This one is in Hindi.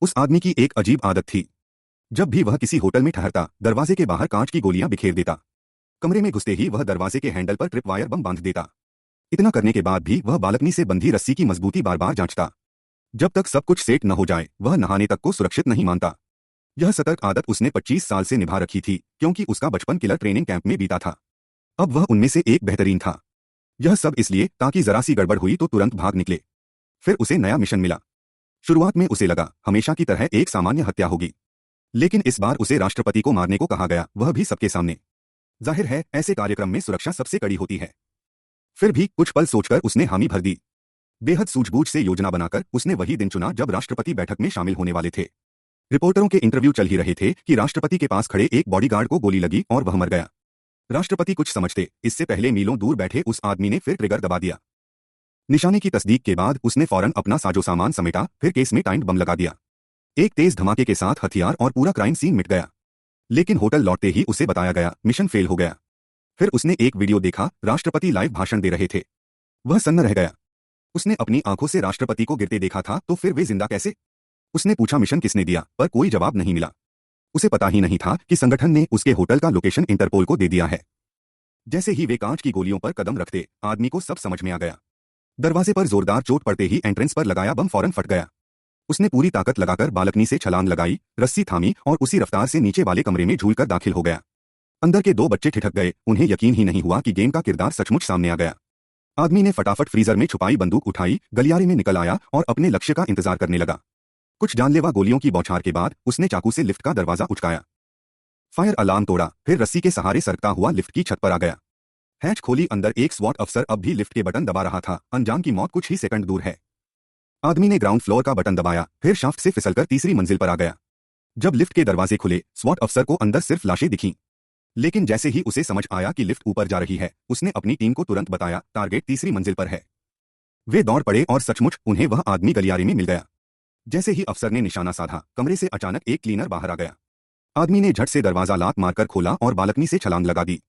उस आदमी की एक अजीब आदत थी। जब भी वह किसी होटल में ठहरता, दरवाजे के बाहर कांच की गोलियां बिखेर देता। कमरे में घुसते ही वह दरवाजे के हैंडल पर ट्रिप वायर बम बांध देता। इतना करने के बाद भी वह बालकनी से बंधी रस्सी की मजबूती बार बार जांचता। जब तक सब कुछ सेट न हो जाए, वह नहाने तक को सुरक्षित नहीं मानता। यह सतर्क आदत उसने 25 साल से निभा रखी थी, क्योंकि उसका बचपन किलर ट्रेनिंग कैंप में बीता था। अब वह उनमें से एक बेहतरीन था। यह सब इसलिए ताकि जरा सी गड़बड़ हुई तो तुरंत भाग निकले। फिर उसे नया मिशन मिला। शुरुआत में उसे लगा हमेशा की तरह एक सामान्य हत्या होगी, लेकिन इस बार उसे राष्ट्रपति को मारने को कहा गया, वह भी सबके सामने। जाहिर है, ऐसे कार्यक्रम में सुरक्षा सबसे कड़ी होती है। फिर भी कुछ पल सोचकर उसने हामी भर दी। बेहद सूझबूझ से योजना बनाकर उसने वही दिन चुना जब राष्ट्रपति बैठक में शामिल होने वाले थे। रिपोर्टरों के इंटरव्यू चल ही रहे थे कि राष्ट्रपति के पास खड़े एक बॉडीगार्ड को गोली लगी और वह मर गया। राष्ट्रपति कुछ समझते इससे पहले मीलों दूर बैठे उस आदमी ने फिर ट्रिगर दबा दिया। निशाने की तस्दीक के बाद उसने फौरन अपना साजो सामान समेटा, फिर केस में टाइम बम लगा दिया। एक तेज धमाके के साथ हथियार और पूरा क्राइम सीन मिट गया। लेकिन होटल लौटते ही उसे बताया गया मिशन फेल हो गया। फिर उसने एक वीडियो देखा, राष्ट्रपति लाइव भाषण दे रहे थे। वह सन्न रह गया। उसने अपनी आंखों से राष्ट्रपति को गिरते देखा था, तो फिर वे जिंदा कैसे? उसने पूछा मिशन किसने दिया, पर कोई जवाब नहीं मिला। उसे पता ही नहीं था कि संगठन ने उसके होटल का लोकेशन इंटरपोल को दे दिया है। जैसे ही वे कांच की गोलियों पर कदम रखते, आदमी को सब समझ में आ गया। दरवाजे पर जोरदार चोट पड़ते ही एंट्रेंस पर लगाया बम फौरन फट गया। उसने पूरी ताकत लगाकर बालकनी से छलांग लगाई, रस्सी थामी और उसी रफ्तार से नीचे वाले कमरे में झूलकर दाखिल हो गया। अंदर के दो बच्चे ठिठक गए, उन्हें यकीन ही नहीं हुआ कि गेम का किरदार सचमुच सामने आ गया। आदमी ने फटाफट फ्रीजर में छुपाई बंदूक उठाई, गलियारे में निकल आया और अपने लक्ष्य का इंतजार करने लगा। कुछ जानलेवा गोलियों की बौछार के बाद उसने चाकू से लिफ्ट का दरवाजा उचकाया। फायर अलार्म तोड़ा, फिर रस्सी के सहारे सरकता हुआ लिफ्ट की छत पर आ गया। हैच खोली, अंदर एक स्वॉट अफसर अब भी लिफ्ट के बटन दबा रहा था। अंजाम की मौत कुछ ही सेकंड दूर है। आदमी ने ग्राउंड फ्लोर का बटन दबाया, फिर शाफ्ट से फिसलकर तीसरी मंजिल पर आ गया। जब लिफ्ट के दरवाजे खुले, स्वॉट अफसर को अंदर सिर्फ लाशें दिखीं। लेकिन जैसे ही उसे समझ आया कि लिफ्ट ऊपर जा रही है, उसने अपनी टीम को तुरंत बताया टारगेट तीसरी मंजिल पर है। वे दौड़ पड़े और सचमुच उन्हें वह आदमी गलियारे में मिल गया। जैसे ही अफसर ने निशाना साधा, कमरे से अचानक एक क्लीनर बाहर आ गया। आदमी ने झट से दरवाजा लात मारकर खोला और बालकनी से छलांग लगा दी।